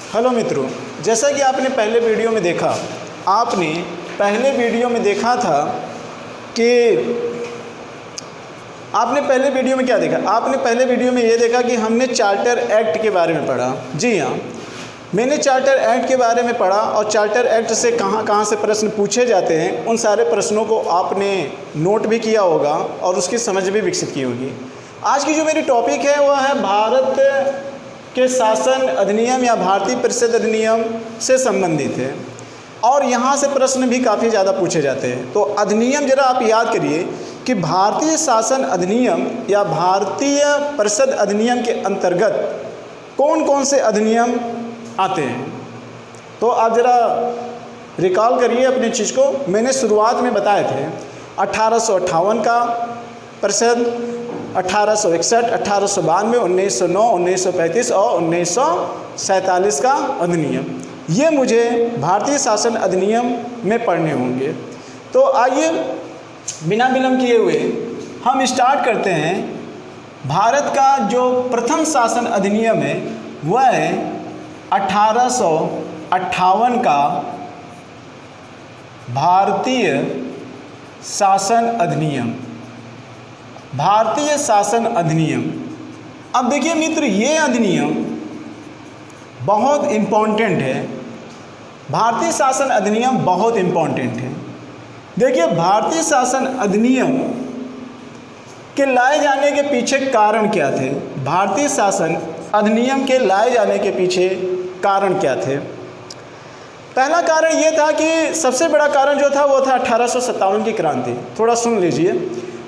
Hello मित्रों, जैसा कि आपने पहले वीडियो में देखा था कि आपने पहले वीडियो में क्या देखा? आपने पहले वीडियो में ये देखा कि हमने चार्टर एक्ट के बारे में पढ़ा। जी हाँ, मैंने चार्टर एक्ट के बारे में पढ़ा और चार्टर एक्ट से कहाँ से प्रश्न पूछे जाते हैं उन सारे प्रश्नों को आपने नोट भी किया होगा और उसकी समझ भी विकसित की होगी। आज की जो मेरी टॉपिक है वह है भारत के शासन अधिनियम या भारतीय परिषद अधिनियम से संबंधित है और यहाँ से प्रश्न भी काफ़ी ज़्यादा पूछे जाते हैं। तो अधिनियम जरा आप याद करिए कि भारतीय शासन अधिनियम या भारतीय परिषद अधिनियम के अंतर्गत कौन कौन से अधिनियम आते हैं। तो आप ज़रा रिकॉल करिए अपनी चीज़ को। मैंने शुरुआत में बताए थे 1858 का परिषद, 1861, 1892, 1909, 1935 और 1947 का अधिनियम। ये मुझे भारतीय शासन अधिनियम में पढ़ने होंगे। तो आइए बिना विलंब किए हुए हम स्टार्ट करते हैं। भारत का जो प्रथम शासन अधिनियम है वह है 1858 का भारतीय शासन अधिनियम। भारतीय शासन अधिनियम। अब देखिए मित्र, ये अधिनियम बहुत इम्पोर्टेंट है। भारतीय शासन अधिनियम बहुत इम्पोर्टेंट है। देखिए, भारतीय शासन अधिनियम के लाए जाने के पीछे कारण क्या थे? भारतीय शासन अधिनियम के लाए जाने के पीछे कारण क्या थे? पहला कारण ये था कि सबसे बड़ा कारण जो था वो था 1857 की क्रांति। थोड़ा सुन लीजिए।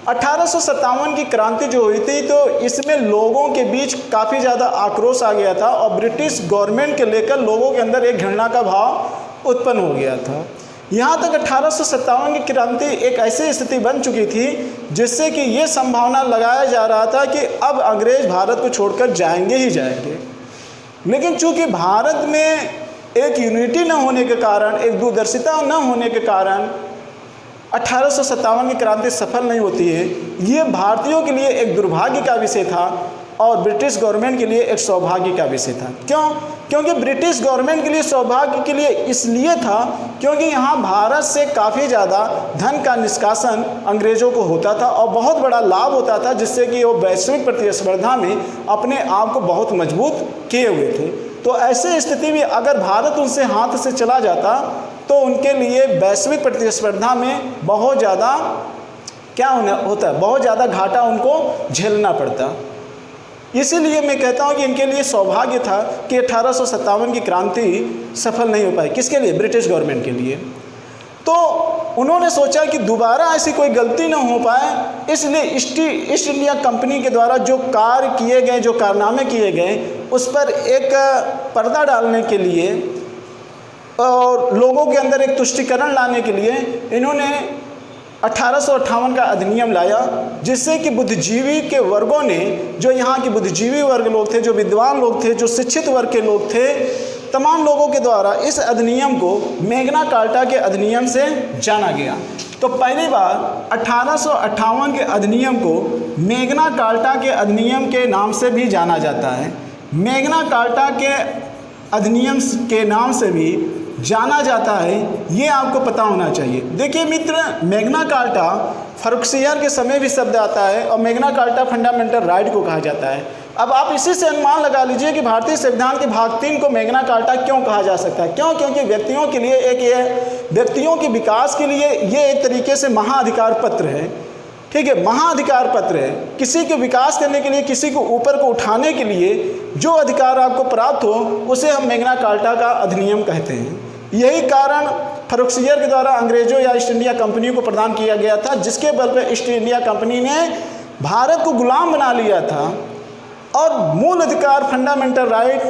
1857 की क्रांति जो हुई थी तो इसमें लोगों के बीच काफ़ी ज़्यादा आक्रोश आ गया था और ब्रिटिश गवर्नमेंट के लेकर लोगों के अंदर एक घृणा का भाव उत्पन्न हो गया था। यहाँ तक 1857 की क्रांति एक ऐसी स्थिति बन चुकी थी जिससे कि ये संभावना लगाया जा रहा था कि अब अंग्रेज भारत को छोड़कर जाएंगे ही जाएंगे। लेकिन चूँकि भारत में एक यूनिटी न होने के कारण, एक दूरदर्शिता न होने के कारण 1857 की क्रांति सफल नहीं होती है। ये भारतीयों के लिए एक दुर्भाग्य का विषय था और ब्रिटिश गवर्नमेंट के लिए एक सौभाग्य का विषय था। क्यों? क्योंकि ब्रिटिश गवर्नमेंट के लिए सौभाग्य के लिए इसलिए था क्योंकि यहाँ भारत से काफ़ी ज़्यादा धन का निष्कासन अंग्रेज़ों को होता था और बहुत बड़ा लाभ होता था, जिससे कि वो वैश्विक प्रतिस्पर्धा में अपने आप को बहुत मजबूत किए हुए थे। तो ऐसे स्थिति में अगर भारत उनसे हाथ से चला जाता तो उनके लिए वैश्विक प्रतिस्पर्धा में बहुत ज़्यादा क्या होता है, बहुत ज़्यादा घाटा उनको झेलना पड़ता। इसीलिए मैं कहता हूँ कि इनके लिए सौभाग्य था कि 1857 की क्रांति सफल नहीं हो पाई। किसके लिए? ब्रिटिश गवर्नमेंट के लिए। तो उन्होंने सोचा कि दोबारा ऐसी कोई गलती न हो पाए, इसलिए ईस्ट इंडिया कंपनी के द्वारा जो कार्य किए गए, जो कारनामे किए गए, उस पर एक पर्दा डालने के लिए और लोगों के अंदर एक तुष्टिकरण लाने के लिए इन्होंने 1858 का अधिनियम लाया, जिससे कि बुद्धिजीवी के वर्गों ने, जो यहाँ के बुद्धिजीवी वर्ग लोग थे, जो विद्वान लोग थे, जो शिक्षित वर्ग के लोग थे, तमाम लोगों के द्वारा इस अधिनियम को मैग्ना कार्टा के अधिनियम से जाना गया। तो पहली बार 1858 के अधिनियम को मैग्ना कार्टा के अधिनियम के नाम से भी जाना जाता है। मैग्ना कार्टा के अधिनियम के नाम से भी जाना जाता है, ये आपको पता होना चाहिए। देखिए मित्र, मैग्ना कार्टा फर्रुखसियर के समय भी शब्द आता है और मैग्ना कार्टा फंडामेंटल राइट को कहा जाता है। अब आप इसी से अनुमान लगा लीजिए कि भारतीय संविधान के भाग 3 को मैग्ना कार्टा क्यों कहा जा सकता है। क्यों? क्योंकि व्यक्तियों के लिए व्यक्तियों के विकास के लिए ये एक तरीके से महाअधिकार पत्र है। ठीक है, महाअधिकार पत्र है। किसी के विकास करने के लिए, किसी को ऊपर को उठाने के लिए जो अधिकार आपको प्राप्त हो उसे हम मैग्ना कार्टा का अधिनियम कहते हैं। यही कारण फर्रुखसियर के द्वारा अंग्रेजों या ईस्ट इंडिया कंपनी को प्रदान किया गया था, जिसके बल पर ईस्ट इंडिया कंपनी ने भारत को गुलाम बना लिया था। और मूल अधिकार, फंडामेंटल राइट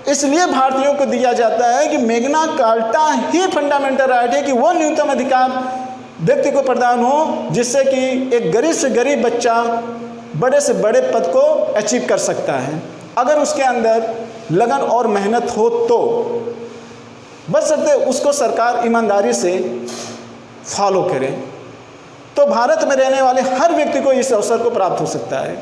इसलिए भारतीयों को दिया जाता है कि मैग्ना कार्टा ही फंडामेंटल राइट है कि वह न्यूनतम अधिकार व्यक्ति को प्रदान हो जिससे कि एक गरीब से गरीब बच्चा बड़े से बड़े पद को अचीव कर सकता है, अगर उसके अंदर लगन और मेहनत हो तो। बशर्ते उसको सरकार ईमानदारी से फॉलो करे तो भारत में रहने वाले हर व्यक्ति को इस अवसर को प्राप्त हो सकता है।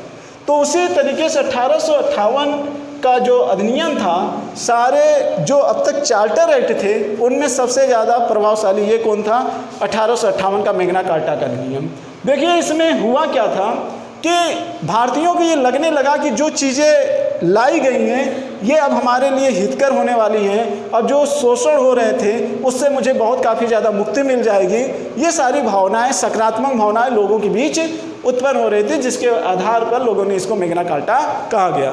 तो उसी तरीके से 1858 का जो अधिनियम था, सारे जो अब तक चार्टर एक्ट थे उनमें सबसे ज़्यादा प्रभावशाली ये कौन था? 1858 का मैग्ना कार्टा का अधिनियम। देखिए इसमें हुआ क्या था कि भारतीयों को ये लगने लगा कि जो चीज़ें लाई गई हैं ये अब हमारे लिए हितकर होने वाली हैं और जो शोषण हो रहे थे उससे मुझे बहुत काफ़ी ज़्यादा मुक्ति मिल जाएगी। ये सारी भावनाएं, सकारात्मक भावनाएं लोगों के बीच उत्पन्न हो रही थी, जिसके आधार पर लोगों ने इसको मैग्ना कार्टा कहा गया।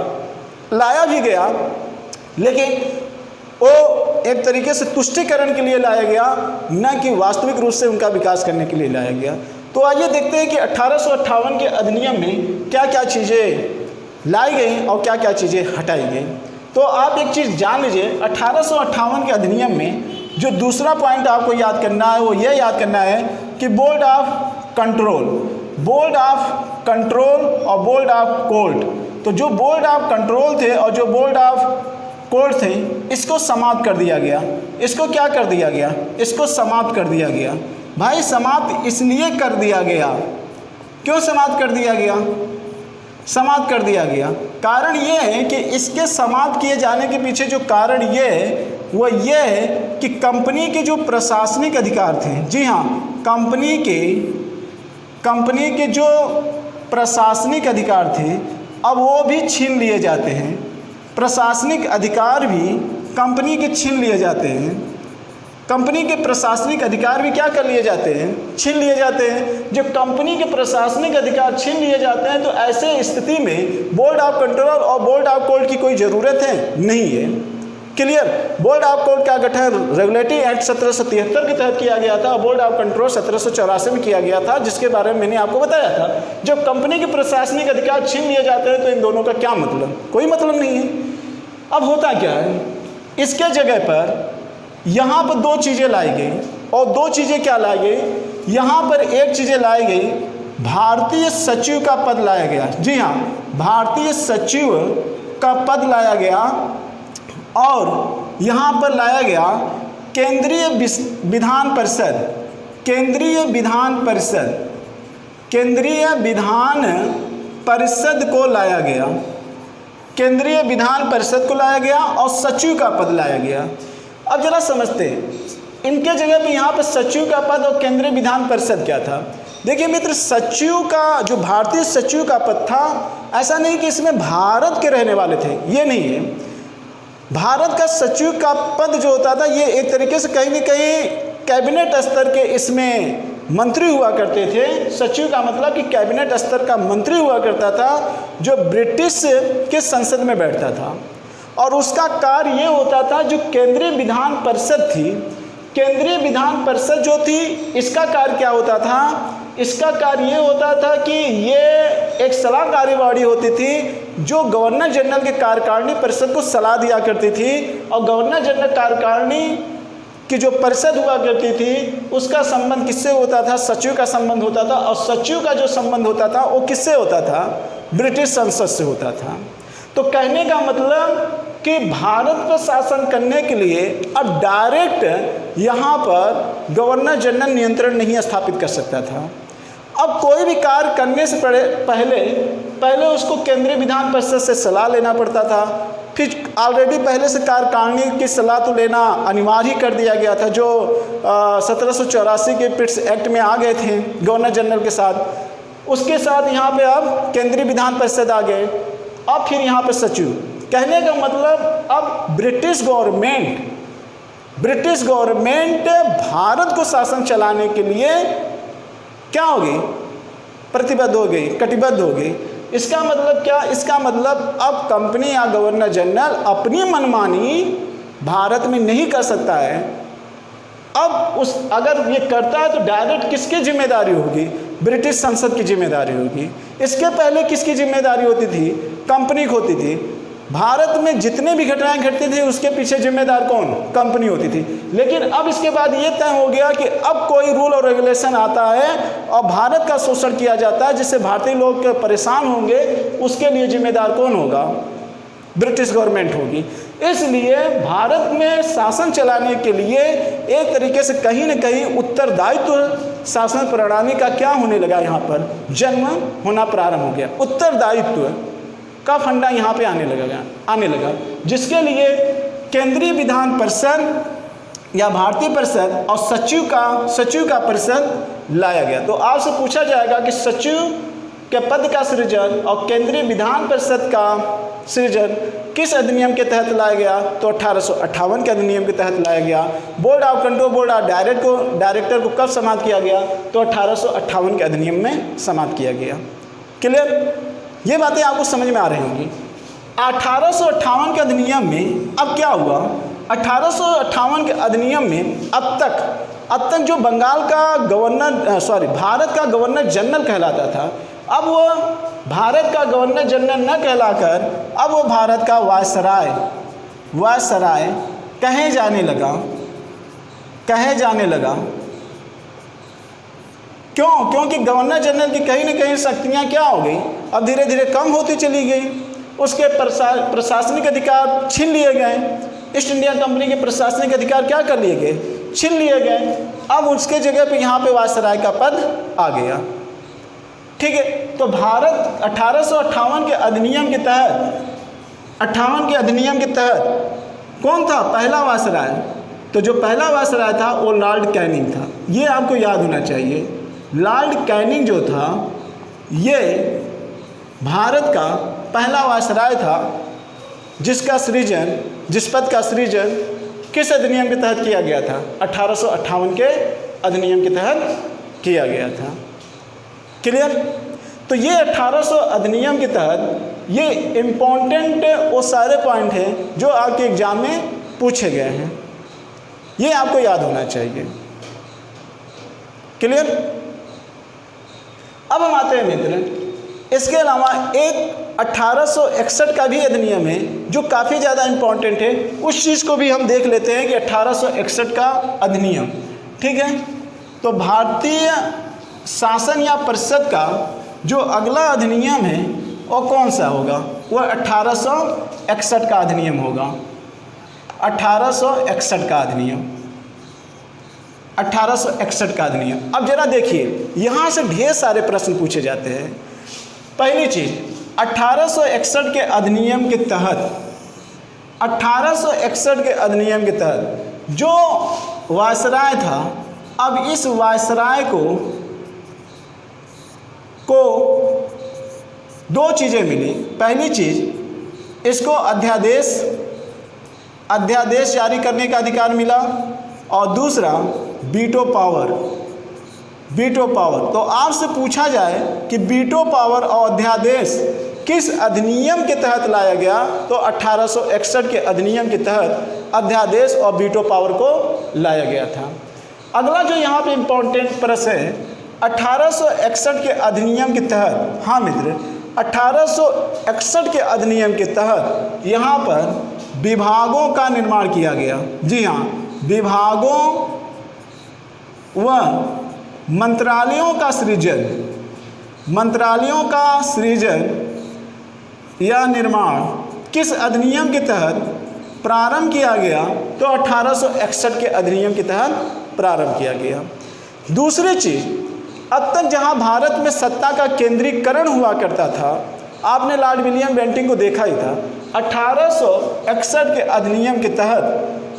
लाया भी गया, लेकिन वो एक तरीके से तुष्टिकरण के लिए लाया गया, न कि वास्तविक रूप से उनका विकास करने के लिए लाया गया। तो आइए देखते हैं कि 1858 के अधिनियम में क्या क्या चीज़ें लाई गई और क्या क्या चीज़ें हटाई गई। तो आप एक चीज़ जान लीजिए, 1858 के अधिनियम में जो दूसरा पॉइंट आपको याद करना है वो ये याद करना है कि बोर्ड ऑफ कंट्रोल और बोर्ड ऑफ कोर्ट, तो जो बोर्ड ऑफ कंट्रोल थे और जो बोर्ड ऑफ कोर्ट थे इसको समाप्त कर दिया गया। इसको क्या कर दिया गया? इसको समाप्त कर दिया गया। भाई समाप्त इसलिए कर दिया गया, क्यों समाप्त कर दिया गया? समाप्त कर दिया गया कारण ये है कि इसके समाप्त किए जाने के पीछे जो कारण ये है वो ये है कि कंपनी के जो प्रशासनिक अधिकार थे, जी हाँ, कंपनी के जो प्रशासनिक अधिकार थे अब वो भी छीन लिए जाते हैं। प्रशासनिक अधिकार भी कंपनी के छीन लिए जाते हैं। कंपनी के प्रशासनिक अधिकार भी क्या कर लिए जाते हैं? छीन लिए जाते हैं। जब कंपनी के प्रशासनिक अधिकार छीन लिए जाते हैं तो ऐसे स्थिति में बोर्ड ऑफ कंट्रोल और बोर्ड ऑफ कोर्ट की कोई ज़रूरत है? नहीं है। क्लियर? बोर्ड ऑफ कोर्ट का गठन रेगुलेटरी एक्ट 1773 के तहत किया गया था और बोर्ड ऑफ कंट्रोल 1784 में किया गया था, जिसके बारे में मैंने आपको बताया था। जब कंपनी के प्रशासनिक अधिकार छीन लिए जाते हैं तो इन दोनों का क्या मतलब? कोई मतलब नहीं है। अब होता क्या है, इसके जगह पर यहाँ पर दो चीज़ें लाई गई, और दो चीज़ें क्या लाई गई? यहाँ पर एक चीज़ें लाई गई, भारतीय सचिव का पद लाया गया। जी हाँ, भारतीय सचिव का पद लाया गया और यहाँ पर लाया गया केंद्रीय विधान परिषद को लाया गया। केंद्रीय विधान परिषद को लाया गया और सचिव का पद लाया गया। अब जरा समझते हैं, इनके जगह पे यहाँ पर सचिव का पद और केंद्रीय विधान परिषद क्या था? देखिए मित्र, सचिव का जो भारतीय सचिव का पद था, ऐसा नहीं कि इसमें भारत के रहने वाले थे, ये नहीं है। भारत का सचिव का पद जो होता था ये एक तरीके से कहीं न कहीं कैबिनेट स्तर के इसमें मंत्री हुआ करते थे। सचिव का मतलब कि कैबिनेट स्तर का मंत्री हुआ करता था, जो ब्रिटिश के संसद में बैठता था, और उसका कार्य ये होता था, जो केंद्रीय विधान परिषद थी, केंद्रीय विधान परिषद जो थी, इसका कार्य क्या होता था? इसका कार्य ये होता था कि ये एक सलाहकारी बॉडी होती थी जो गवर्नर जनरल के कार्यकारिणी परिषद को सलाह दिया करती थी, और गवर्नर जनरल कार्यकारिणी की जो परिषद हुआ करती थी उसका संबंध किससे होता था? सचिव का संबंध होता था, और सचिव का जो संबंध होता था वो किससे होता था? ब्रिटिश संसद से होता था। तो कहने का मतलब कि भारत पर शासन करने के लिए अब डायरेक्ट यहाँ पर गवर्नर जनरल नियंत्रण नहीं स्थापित कर सकता था। अब कोई भी कार्य करने से पहले उसको केंद्रीय विधान परिषद से सलाह लेना पड़ता था। फिर ऑलरेडी पहले से कार्यकारिणी की सलाह तो लेना अनिवार्य ही कर दिया गया था, जो 1784 के पिट्स एक्ट में आ गए थे गवर्नर जनरल के साथ। उसके साथ यहाँ पे अब केंद्रीय विधान परिषद आ गए, अब फिर यहाँ पे सचिव। कहने का मतलब अब ब्रिटिश गवर्नमेंट भारत को शासन चलाने के लिए क्या हो गई? प्रतिबद्ध हो गई, कटिबद्ध हो गई। इसका मतलब क्या? इसका मतलब अब कंपनी या गवर्नर जनरल अपनी मनमानी भारत में नहीं कर सकता है। अब अगर ये करता है तो डायरेक्ट किसकी जिम्मेदारी होगी? ब्रिटिश संसद की जिम्मेदारी होगी। इसके पहले किसकी जिम्मेदारी होती थी? कंपनी की होती थी। भारत में जितने भी घटनाएं घटती थी उसके पीछे जिम्मेदार कौन? कंपनी होती थी। लेकिन अब इसके बाद ये तय हो गया कि अब कोई रूल और रेगुलेशन आता है और भारत का शोषण किया जाता है, जिससे भारतीय लोग परेशान होंगे, उसके लिए जिम्मेदार कौन होगा? ब्रिटिश गवर्नमेंट होगी। इसलिए भारत में शासन चलाने के लिए एक तरीके से कहीं न कहीं उत्तरदायित्व शासन प्रणाली का क्या होने लगा? यहाँ पर जन्म होना प्रारंभ हो गया। उत्तरदायित्व का फंडा यहाँ पे आने लगा, जिसके लिए केंद्रीय विधान परिषद या भारतीय परिषद और सचिव का परिषद लाया गया। तो आपसे पूछा जाएगा कि सचिव के पद का सृजन और केंद्रीय विधान परिषद का सृजन किस अधिनियम के तहत लाया गया? तो 1858 के अधिनियम के तहत लाया गया। Board of control, board of director को कब समाप्त किया गया? तो 1858 के अधिनियम में समाप्त किया गया। क्लियर? ये बातें आपको समझ में आ रही होंगी। 1858 के अधिनियम में अब क्या हुआ? 1858 के अधिनियम में अब तक जो बंगाल का भारत का गवर्नर जनरल कहलाता था, अब वो भारत का गवर्नर जनरल न कहलाकर अब वो भारत का वायसराय कहे जाने लगा। क्यों? क्योंकि गवर्नर जनरल की कहीं न कहीं शक्तियाँ क्या हो गई? अब धीरे धीरे कम होती चली गई। उसके प्रशासनिक अधिकार छीन लिए गए। ईस्ट इंडिया कंपनी के प्रशासनिक अधिकार क्या कर लिए गए? छीन लिए गए। अब उसके जगह पे यहाँ पे वायसराय का पद आ गया। ठीक है, तो भारत 1858 के अधिनियम के तहत कौन था पहला वायसराय? तो जो पहला वायसराय था वो लॉर्ड कैनिंग था। ये आपको याद होना चाहिए। लॉर्ड कैनिंग जो था ये भारत का पहला वायसराय था जिस पद का सृजन किस अधिनियम के तहत किया गया था? 1858 के अधिनियम के तहत किया गया था। क्लियर? तो ये 1800 अधिनियम के तहत ये इम्पोर्टेंट वो सारे पॉइंट हैं जो आपके एग्जाम में पूछे गए हैं। ये आपको याद होना चाहिए। क्लियर? अब हम आते हैं मित्र, इसके अलावा एक 1861 का भी अधिनियम है जो काफ़ी ज़्यादा इम्पोर्टेंट है। उस चीज़ को भी हम देख लेते हैं कि 1861 का अधिनियम, ठीक है। तो भारतीय शासन या परिषद का जो अगला अधिनियम है वो कौन सा होगा? वह 1861 का अधिनियम होगा। 1861 का अधिनियम, 1861 का अधिनियम। अब जरा देखिए, यहाँ से ढेर सारे प्रश्न पूछे जाते हैं। पहली चीज़, 1861 के अधिनियम के तहत 1861 के अधिनियम के तहत जो वायसराय था, अब इस वायसराय को दो चीज़ें मिली। पहली चीज़, इसको अध्यादेश जारी करने का अधिकार मिला, और दूसरा वीटो पावर। तो आपसे पूछा जाए कि वीटो पावर और अध्यादेश किस अधिनियम के तहत लाया गया? तो 1861 के अधिनियम के तहत अध्यादेश और वीटो पावर को लाया गया था। अगला जो यहाँ पे इम्पोर्टेंट प्रश्न है, 1861 के अधिनियम के तहत, हाँ मित्र, 1861 के अधिनियम के तहत यहाँ पर विभागों का निर्माण किया गया। जी हाँ, विभागों व मंत्रालयों का सृजन या निर्माण किस अधिनियम के तहत प्रारंभ किया गया? तो 1861 के अधिनियम के तहत प्रारंभ किया गया। दूसरी चीज़, अब तक जहां भारत में सत्ता का केंद्रीकरण हुआ करता था, आपने लॉर्ड विलियम बेंटिंक को देखा ही था। 1861 के अधिनियम के तहत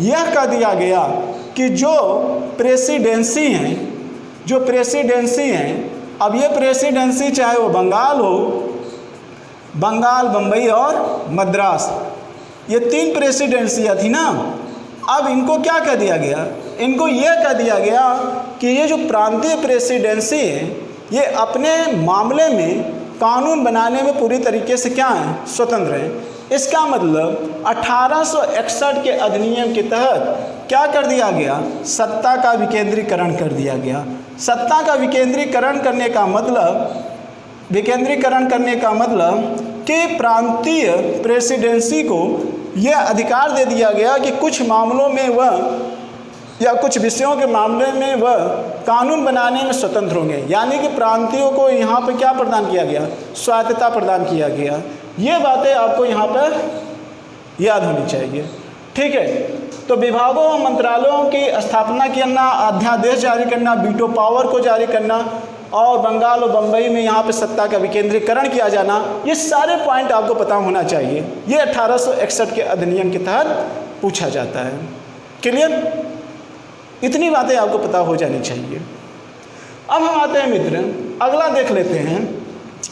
यह कह दिया गया कि जो प्रेसिडेंसी हैं, अब ये प्रेसिडेंसी चाहे वो बंगाल, बम्बई और मद्रास, ये 3 प्रेसिडेंसियाँ थी ना। अब इनको क्या कह दिया गया? इनको यह कह दिया गया कि ये जो प्रांतीय प्रेसिडेंसी है, ये अपने मामले में कानून बनाने में पूरी तरीके से क्या है? स्वतंत्र है। इसका मतलब 1861 के अधिनियम के तहत क्या कर दिया गया? सत्ता का विकेंद्रीकरण कर दिया गया। सत्ता का विकेंद्रीकरण करने का मतलब कि प्रांतीय प्रेसिडेंसी को यह अधिकार दे दिया गया कि कुछ मामलों में वह या कुछ विषयों के मामले में वह कानून बनाने में स्वतंत्र होंगे। यानी कि प्रांतीयों को यहाँ पर क्या प्रदान किया गया? स्वायत्तता प्रदान किया गया। ये बातें आपको यहाँ पर याद होनी चाहिए, ठीक है। तो विभागों और मंत्रालयों की स्थापना करना, अध्यादेश जारी करना, वीटो पावर को जारी करना, और बंगाल और बम्बई में यहाँ पे सत्ता का विकेंद्रीकरण किया जाना, ये सारे पॉइंट आपको पता होना चाहिए। ये 1861 के अधिनियम के तहत पूछा जाता है। क्लियर? इतनी बातें आपको पता हो जानी चाहिए। अब हम आते हैं मित्र, अगला देख लेते हैं।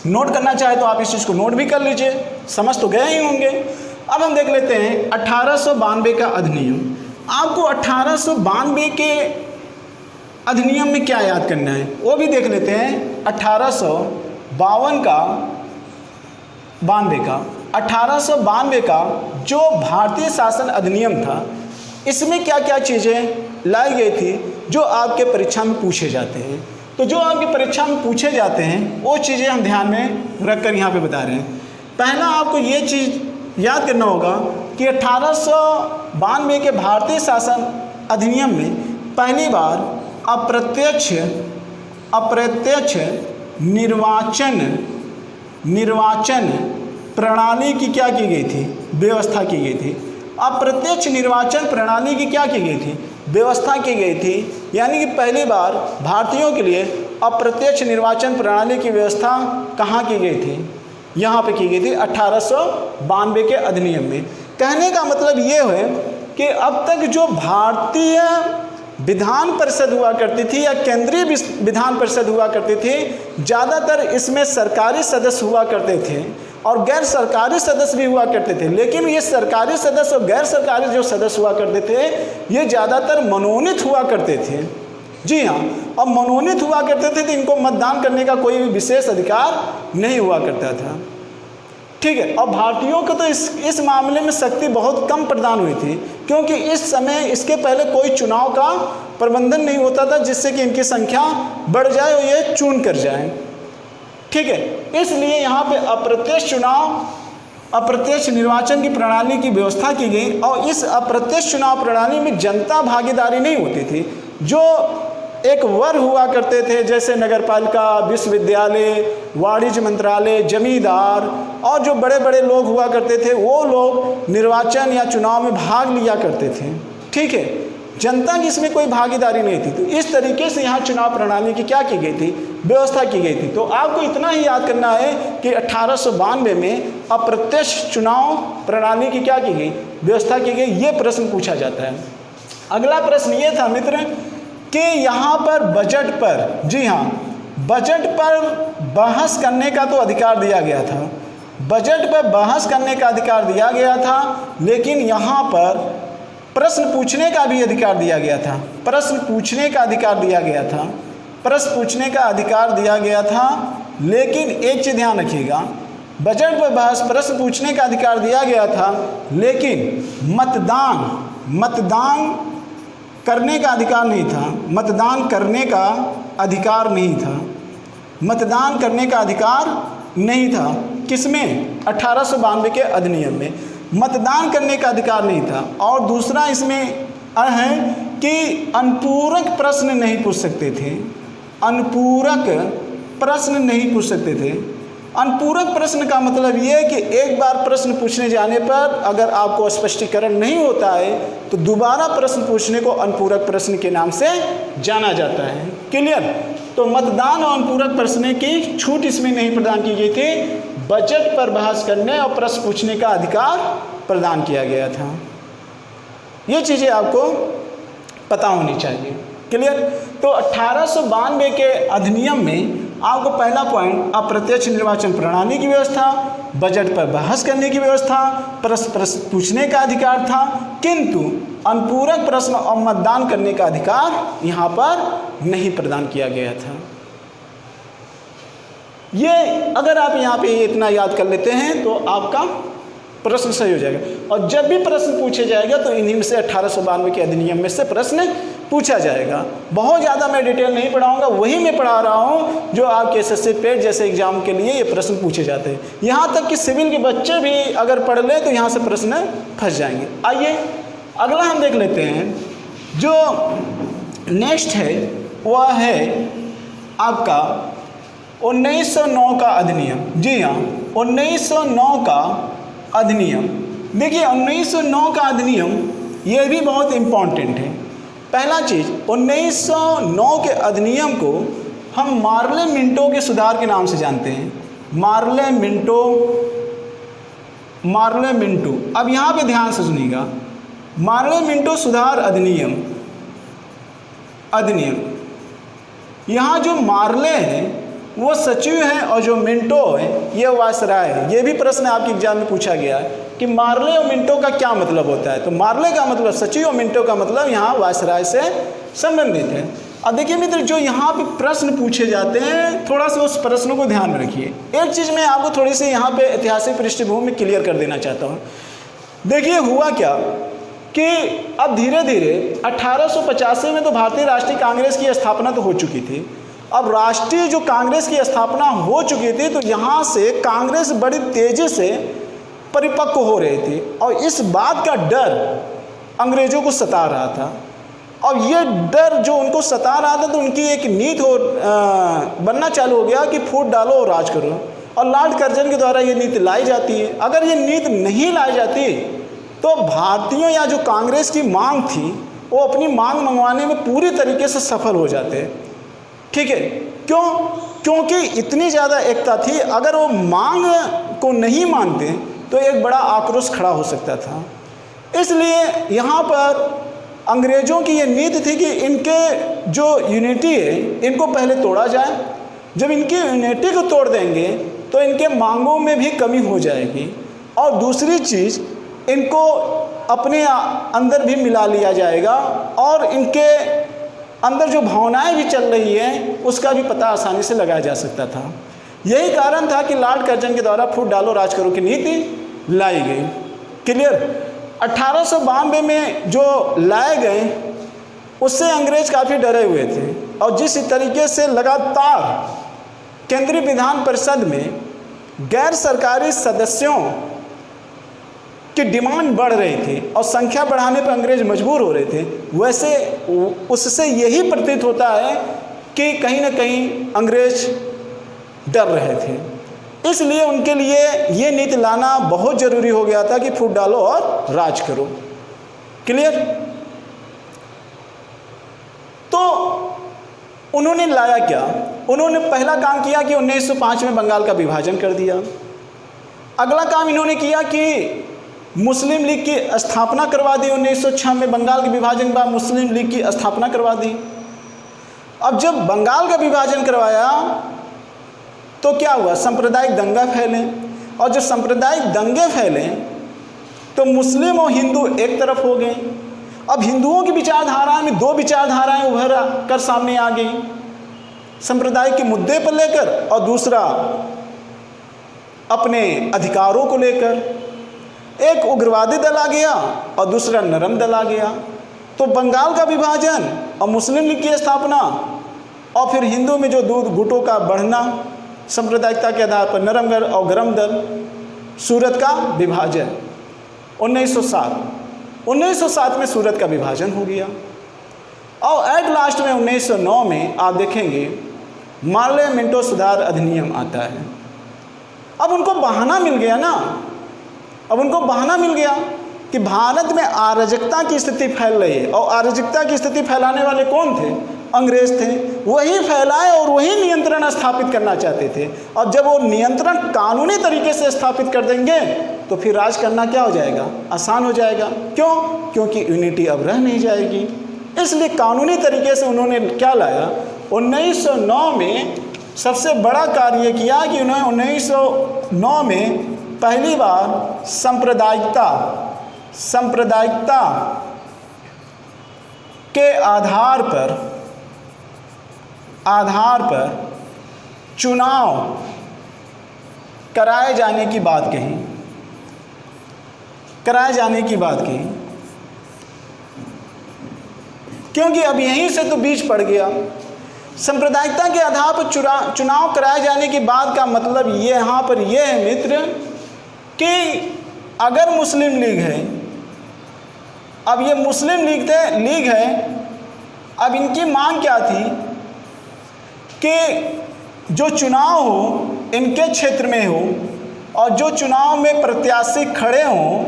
नोट करना चाहे तो आप इस चीज़ को नोट भी कर लीजिए, समझ तो गए ही होंगे। अब हम देख लेते हैं 1892 का अधिनियम। आपको 1892 के अधिनियम में क्या याद करना है वो भी देख लेते हैं। 1852 का जो भारतीय शासन अधिनियम था, इसमें क्या क्या चीज़ें लाई गई थी जो आपके परीक्षा में पूछे जाते हैं। तो जो आपकी परीक्षा में पूछे जाते हैं वो चीज़ें हम ध्यान में रखकर यहाँ पे बता रहे हैं। पहला आपको ये चीज़ याद करना होगा कि 1892 के भारतीय शासन अधिनियम में पहली बार अप्रत्यक्ष निर्वाचन प्रणाली की क्या की गई थी? व्यवस्था की गई थी। अप्रत्यक्ष निर्वाचन प्रणाली की क्या की गई थी? व्यवस्था की गई थी। यानी कि पहली बार भारतीयों के लिए अप्रत्यक्ष निर्वाचन प्रणाली की व्यवस्था कहाँ की गई थी? यहाँ पे की गई थी 1892 के अधिनियम में। कहने का मतलब ये है कि अब तक जो भारतीय विधान परिषद हुआ करती थी या केंद्रीय विधान परिषद हुआ करती थी, ज़्यादातर इसमें सरकारी सदस्य हुआ करते थे और गैर सरकारी सदस्य भी हुआ करते थे। लेकिन ये सरकारी सदस्य और गैर सरकारी जो सदस्य हुआ करते थे, ये ज़्यादातर मनोनीत हुआ करते थे। जी हाँ, और मनोनीत हुआ करते थे तो इनको मतदान करने का कोई भी विशेष अधिकार नहीं हुआ करता था। ठीक है। और भारतीयों को तो इस मामले में शक्ति बहुत कम प्रदान हुई थी, क्योंकि इस समय इसके पहले कोई चुनाव का प्रबंधन नहीं होता था जिससे कि इनकी संख्या बढ़ जाए और ये चुन कर जाए। ठीक है। इसलिए यहाँ पे अप्रत्यक्ष निर्वाचन की प्रणाली की व्यवस्था की गई और इस अप्रत्यक्ष चुनाव प्रणाली में जनता भागीदारी नहीं होती थी। जो एक वर्ग हुआ करते थे जैसे नगरपालिका, विश्वविद्यालय, वाणिज्य मंत्रालय, जमींदार और जो बड़े बड़े लोग हुआ करते थे, वो लोग निर्वाचन या चुनाव में भाग लिया करते थे। ठीक है। जनता की इसमें कोई भागीदारी नहीं थी। तो इस तरीके से यहाँ चुनाव प्रणाली की क्या की गई थी? व्यवस्था की गई थी। तो आपको इतना ही याद करना है कि 1892 में अप्रत्यक्ष चुनाव प्रणाली की क्या की गई? व्यवस्था की गई। ये प्रश्न पूछा जाता है। अगला प्रश्न ये था मित्र कि यहाँ पर बजट पर, जी हाँ, बजट पर बहस करने का तो अधिकार दिया गया था। बजट पर बहस करने का अधिकार दिया गया था, लेकिन यहाँ पर प्रश्न पूछने का भी अधिकार दिया गया था। प्रश्न पूछने का अधिकार दिया गया था। प्रश्न पूछने का अधिकार दिया गया था। लेकिन एक चीज़ ध्यान रखिएगा, बजट पर बहस, प्रश्न पूछने का अधिकार दिया गया था, लेकिन मतदान करने का अधिकार नहीं था। मतदान करने का अधिकार नहीं था। मतदान करने का अधिकार नहीं था। किसमें? 1892 के अधिनियम में मतदान करने का अधिकार नहीं था। और दूसरा इसमें है कि अनुपूरक प्रश्न नहीं पूछ सकते थे। अनुपूरक प्रश्न नहीं पूछ सकते थे। अनुपूरक प्रश्न का मतलब ये है कि एक बार प्रश्न पूछने जाने पर अगर आपको स्पष्टीकरण नहीं होता है तो दोबारा प्रश्न पूछने को अनुपूरक प्रश्न के नाम से जाना जाता है। क्लियर? तो मतदान और अनुपूरक प्रश्न की छूट इसमें नहीं प्रदान की गई थी। बजट पर बहस करने और प्रश्न पूछने का अधिकार प्रदान किया गया था। ये चीज़ें आपको पता होनी चाहिए। क्लियर? तो 1892 के अधिनियम में आपको पहला पॉइंट अप्रत्यक्ष निर्वाचन प्रणाली की व्यवस्था, बजट पर बहस करने की व्यवस्था, प्रश्न पूछने का अधिकार था, किंतु अनुपूरक प्रश्न और मतदान करने का अधिकार यहाँ पर नहीं प्रदान किया गया था। ये अगर आप यहाँ पे इतना याद कर लेते हैं तो आपका प्रश्न सही हो जाएगा। और जब भी प्रश्न पूछे जाएगा तो इन्हीं में से 1892 के अधिनियम में से प्रश्न पूछा जाएगा। बहुत ज़्यादा मैं डिटेल नहीं पढ़ाऊंगा, वही मैं पढ़ा रहा हूँ जो आपके एसएससी पेट जैसे एग्जाम के लिए ये प्रश्न पूछे जाते हैं। यहाँ तक कि सिविल के बच्चे भी अगर पढ़ लें तो यहाँ से प्रश्न फंस जाएंगे। आइए अगला हम देख लेते हैं। जो नेक्स्ट है वह है आपका 1909 का अधिनियम। जी हाँ, 1909 का अधिनियम। देखिए 1909 का अधिनियम ये भी बहुत इम्पॉर्टेंट है। पहला चीज़, 1909 के अधिनियम को हम मार्ले मिंटो के सुधार के नाम से जानते हैं। Morley Minto. अब यहाँ पे ध्यान से सुनिएगा, मार्ले मिंटो सुधार अधिनियम। यहाँ जो मार्ले है वो सचिव है और जो मिंटो है ये वायसराय है। ये भी प्रश्न आपके एग्जाम में पूछा गया है कि मार्ले और मिंटो का क्या मतलब होता है। तो मार्ले का मतलब सचिव और मिंटो का मतलब यहाँ वायसराय से संबंधित है। अब देखिए मित्र, जो यहाँ पे प्रश्न पूछे जाते हैं थोड़ा सा उस प्रश्नों को ध्यान में रखिए। एक चीज़ मैं आपको थोड़ी सी यहाँ पे ऐतिहासिक पृष्ठभूमि में क्लियर कर देना चाहता हूँ। देखिए हुआ क्या कि अब धीरे धीरे 1885 में तो भारतीय राष्ट्रीय कांग्रेस की स्थापना तो हो चुकी थी। अब राष्ट्रीय जो कांग्रेस की स्थापना हो चुकी थी तो यहाँ से कांग्रेस बड़ी तेज़ी से परिपक्व हो रही थी और इस बात का डर अंग्रेज़ों को सता रहा था। और ये डर जो उनको सता रहा था तो उनकी एक नीति बनना चालू हो गया कि फूट डालो और राज करो। और लॉर्ड कर्जन के द्वारा ये नीति लाई जाती है। अगर ये नीति नहीं लाई जाती तो भारतीयों या जो कांग्रेस की मांग थी वो अपनी मांग मंगवाने में पूरी तरीके से सफल हो जाते। ठीक है, क्योंकि इतनी ज़्यादा एकता थी। अगर वो मांग को नहीं मानते तो एक बड़ा आक्रोश खड़ा हो सकता था। इसलिए यहाँ पर अंग्रेज़ों की ये नीति थी कि इनके जो यूनिटी है इनको पहले तोड़ा जाए। जब इनकी यूनिटी को तोड़ देंगे तो इनके मांगों में भी कमी हो जाएगी और दूसरी चीज़ इनको अपने अंदर भी मिला लिया जाएगा और इनके अंदर जो भावनाएं भी चल रही हैं उसका भी पता आसानी से लगाया जा सकता था। यही कारण था कि लॉर्ड कर्जन के द्वारा फूट डालो राज करो की नीति लाई गई। क्लियर। 1892 में जो लाए गए उससे अंग्रेज काफ़ी डरे हुए थे और जिस तरीके से लगातार केंद्रीय विधान परिषद में गैर सरकारी सदस्यों की डिमांड बढ़ रही थी और संख्या बढ़ाने पर अंग्रेज मजबूर हो रहे थे, वैसे उससे यही प्रतीत होता है कि कहीं ना कहीं अंग्रेज डर रहे थे। इसलिए उनके लिए ये नीति लाना बहुत ज़रूरी हो गया था कि फूट डालो और राज करो। क्लियर। तो उन्होंने लाया क्या? उन्होंने पहला काम किया कि 1905 में बंगाल का विभाजन कर दिया। अगला काम इन्होंने किया कि मुस्लिम लीग की स्थापना करवा दी। 1906 में बंगाल के विभाजन के बाद मुस्लिम लीग की स्थापना करवा दी। अब जब बंगाल का विभाजन करवाया तो क्या हुआ? सांप्रदायिक दंगा फैले और जब सांप्रदायिक दंगे फैले तो मुस्लिम और हिंदू एक तरफ हो गए। अब हिंदुओं की विचारधारा में दो विचारधाराएं उभर कर सामने आ गई, सांप्रदायिक के मुद्दे पर लेकर और दूसरा अपने अधिकारों को लेकर। एक उग्रवादी दल आ गया और दूसरा नरम दल आ गया। तो बंगाल का विभाजन और मुस्लिम लीग की स्थापना और फिर हिंदू में जो दूध गुटों का बढ़ना सांप्रदायिकता के आधार पर, नरम दल और गरम दल, सूरत का विभाजन 1907 में सूरत का विभाजन हो गया। और एट लास्ट में 1909 में आप देखेंगे मार्ले मिंटो सुधार अधिनियम आता है। अब उनको बहाना मिल गया ना, अब उनको बहाना मिल गया कि भारत में अराजकता की स्थिति फैल रही है और अराजकता की स्थिति फैलाने वाले कौन थे? अंग्रेज थे। वही फैलाए और वही नियंत्रण स्थापित करना चाहते थे। और जब वो नियंत्रण कानूनी तरीके से स्थापित कर देंगे तो फिर राज करना क्या हो जाएगा? आसान हो जाएगा। क्यों? क्योंकि यूनिटी अब रह नहीं जाएगी। इसलिए कानूनी तरीके से उन्होंने क्या लाया? 1909 में सबसे बड़ा कार्य किया कि उन्होंने 1909 में पहली बार सांप्रदायिकता के आधार पर चुनाव कराए जाने की बात कही। क्योंकि अब यहीं से तो बीच पड़ गया। सांप्रदायिकता के आधार पर चुनाव कराए जाने की बात का मतलब ये यहाँ पर यह है मित्र कि अगर मुस्लिम लीग है, अब ये मुस्लिम लीग है, अब इनकी मांग क्या थी कि जो चुनाव हो इनके क्षेत्र में हो और जो चुनाव में प्रत्याशी खड़े हों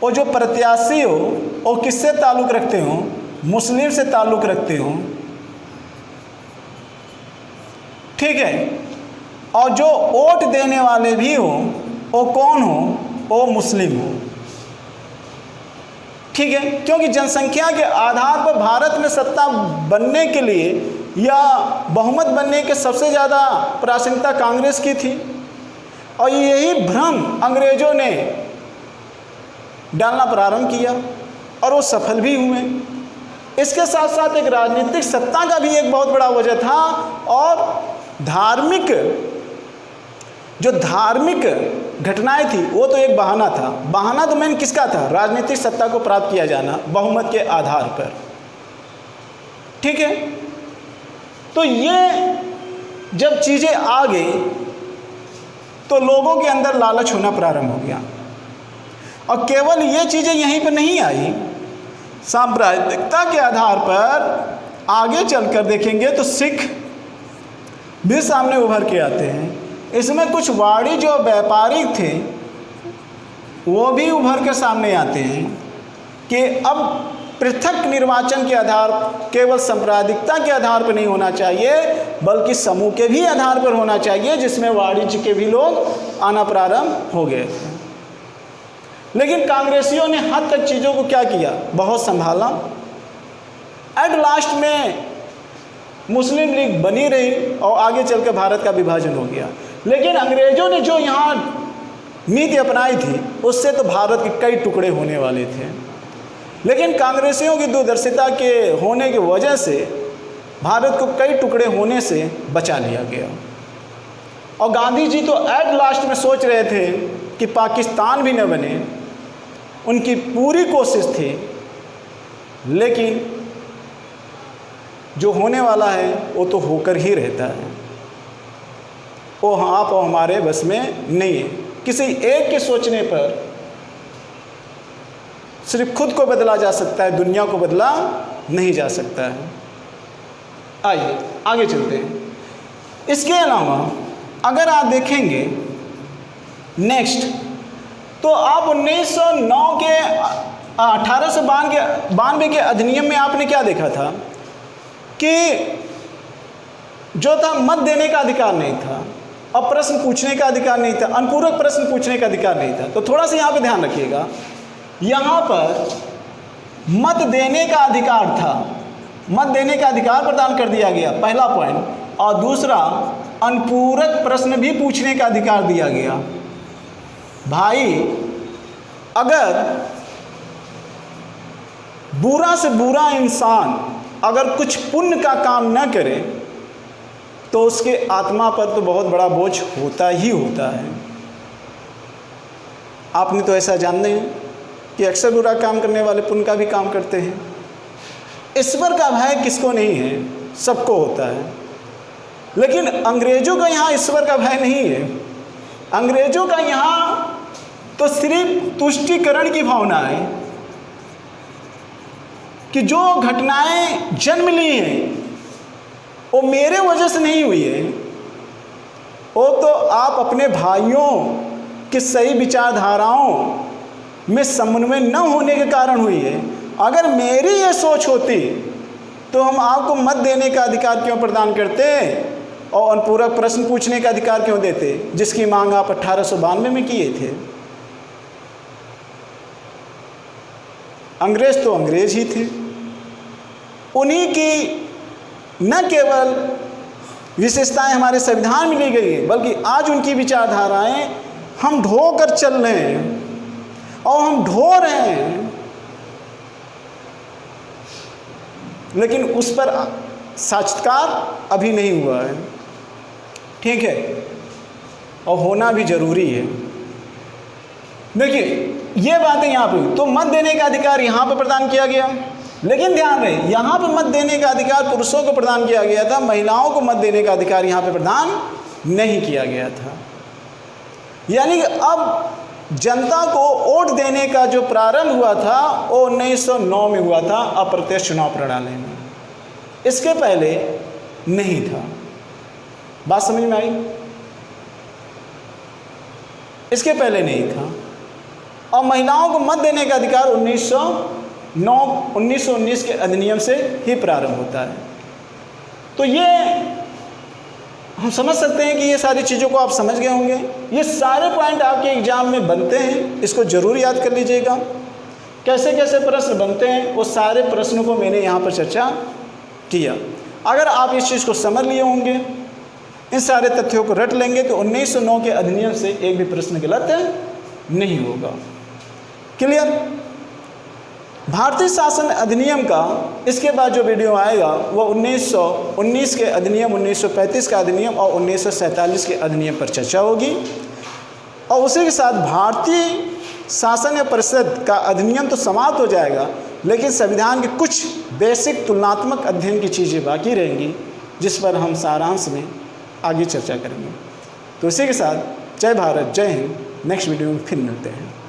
वो जो प्रत्याशी हो वो किससे ताल्लुक़ रखते हों? मुस्लिम से ताल्लुक़ रखते हों। ठीक है। और जो वोट देने वाले भी हो वो कौन हो, वो मुस्लिम हो, ठीक है। क्योंकि जनसंख्या के आधार पर भारत में सत्ता बनने के लिए या बहुमत बनने के सबसे ज़्यादा प्राथमिकता कांग्रेस की थी, और यही भ्रम अंग्रेज़ों ने डालना प्रारंभ किया और वो सफल भी हुए। इसके साथ साथ एक राजनीतिक सत्ता का भी एक बहुत बड़ा वजह था, और धार्मिक घटनाएं थी वो तो एक बहाना था। बहाना तो मेन किसका था? राजनीतिक सत्ता को प्राप्त किया जाना बहुमत के आधार पर, ठीक है। तो ये जब चीज़ें आ गई तो लोगों के अंदर लालच होना प्रारंभ हो गया। और केवल ये चीज़ें यहीं पर नहीं आई, सांप्रदायिकता के आधार पर आगे चलकर देखेंगे तो सिख भी सामने उभर के आते हैं। इसमें कुछ वाणिज्य और व्यापारी थे वो भी उभर कर सामने आते हैं कि अब पृथक निर्वाचन के आधार, केवल सांप्रदायिकता के आधार पर नहीं होना चाहिए बल्कि समूह के भी आधार पर होना चाहिए, जिसमें वाणिज्य के भी लोग आना प्रारंभ हो गए थे। लेकिन कांग्रेसियों ने हद तक चीज़ों को क्या किया, बहुत संभाला। एट लास्ट में मुस्लिम लीग बनी रही और आगे चलकर भारत का विभाजन हो गया। लेकिन अंग्रेज़ों ने जो यहाँ नीति अपनाई थी उससे तो भारत के कई टुकड़े होने वाले थे। लेकिन कांग्रेसियों की दूरदर्शिता के होने की वजह से भारत को कई टुकड़े होने से बचा लिया गया। और गांधी जी तो एट लास्ट में सोच रहे थे कि पाकिस्तान भी न बने, उनकी पूरी कोशिश थी, लेकिन जो होने वाला है वो तो होकर ही रहता है। वो आप और हमारे बस में नहीं है। किसी एक के सोचने पर सिर्फ खुद को बदला जा सकता है, दुनिया को बदला नहीं जा सकता है। आइए आगे चलते हैं। इसके अलावा अगर आप देखेंगे नेक्स्ट, तो आप 1909 के 1892 के अधिनियम में आपने क्या देखा था कि जो था मत देने का अधिकार नहीं था और प्रश्न पूछने का अधिकार नहीं था, अनुपूरक प्रश्न पूछने का अधिकार नहीं था। तो थोड़ा सा यहाँ पे ध्यान रखिएगा, यहाँ पर मत देने का अधिकार था, मत देने का अधिकार प्रदान कर दिया गया, पहला पॉइंट। और दूसरा, अनुपूरक प्रश्न भी पूछने का अधिकार दिया गया। भाई अगर बुरा से बुरा इंसान अगर कुछ पुण्य का काम न करे तो उसके आत्मा पर तो बहुत बड़ा बोझ होता ही होता है। आपने तो ऐसा जानते हैं कि अक्सर बुरा काम करने वाले पुण्य का भी काम करते हैं। ईश्वर का भय किसको नहीं है? सबको होता है। लेकिन अंग्रेजों का यहाँ ईश्वर का भय नहीं है। अंग्रेजों का यहाँ तो सिर्फ तुष्टीकरण की भावना है कि जो घटनाएं जन्म ली हैं वो मेरे वजह से नहीं हुई है, वो तो आप अपने भाइयों की सही विचारधाराओं में समन्वय न होने के कारण हुई है। अगर मेरी ये सोच होती तो हम आपको मत देने का अधिकार क्यों प्रदान करते और अनुपूरक प्रश्न पूछने का अधिकार क्यों देते, जिसकी मांग आप 1892 में किए थे। अंग्रेज तो अंग्रेज ही थे, उन्हीं की न केवल विशेषताएं हमारे संविधान में ली गई है बल्कि आज उनकी विचारधाराएं हम ढो कर चल रहे हैं और हम ढो रहे हैं, लेकिन उस पर साक्षात्कार अभी नहीं हुआ है। ठीक है, और होना भी जरूरी है। देखिए ये बातें यहाँ पे तो मत देने का अधिकार यहाँ पर प्रदान किया गया, लेकिन ध्यान रहे यहाँ पे मत देने का अधिकार पुरुषों को प्रदान किया गया था, महिलाओं को मत देने का अधिकार यहाँ पे प्रदान नहीं किया गया था। यानी कि अब जनता को वोट देने का जो प्रारंभ हुआ था वो 1909 में हुआ था अप्रत्यक्ष चुनाव प्रणाली में, इसके पहले नहीं था। बात समझ में आई? इसके पहले नहीं था। और महिलाओं को मत देने का अधिकार 1919 के अधिनियम से ही प्रारंभ होता है। तो ये हम समझ सकते हैं कि ये सारी चीज़ों को आप समझ गए होंगे। ये सारे पॉइंट आपके एग्जाम में बनते हैं, इसको ज़रूर याद कर लीजिएगा। कैसे कैसे प्रश्न बनते हैं वो सारे प्रश्नों को मैंने यहाँ पर चर्चा किया। अगर आप इस चीज़ को समझ लिए होंगे, इन सारे तथ्यों को रट लेंगे तो 1909 के अधिनियम से एक भी प्रश्न गलत नहीं होगा। क्लियर? भारतीय शासन अधिनियम का इसके बाद जो वीडियो आएगा वो 1919 के अधिनियम, 1935 का अधिनियम और 1947 के अधिनियम पर चर्चा होगी। और उसी के साथ भारतीय शासन या परिषद का अधिनियम तो समाप्त हो जाएगा, लेकिन संविधान के कुछ बेसिक तुलनात्मक अध्ययन की चीज़ें बाकी रहेंगी, जिस पर हम सारांश में आगे चर्चा करेंगे। तो इसी के साथ जय भारत, जय हिंद। नेक्स्ट वीडियो में फिर मिलते हैं।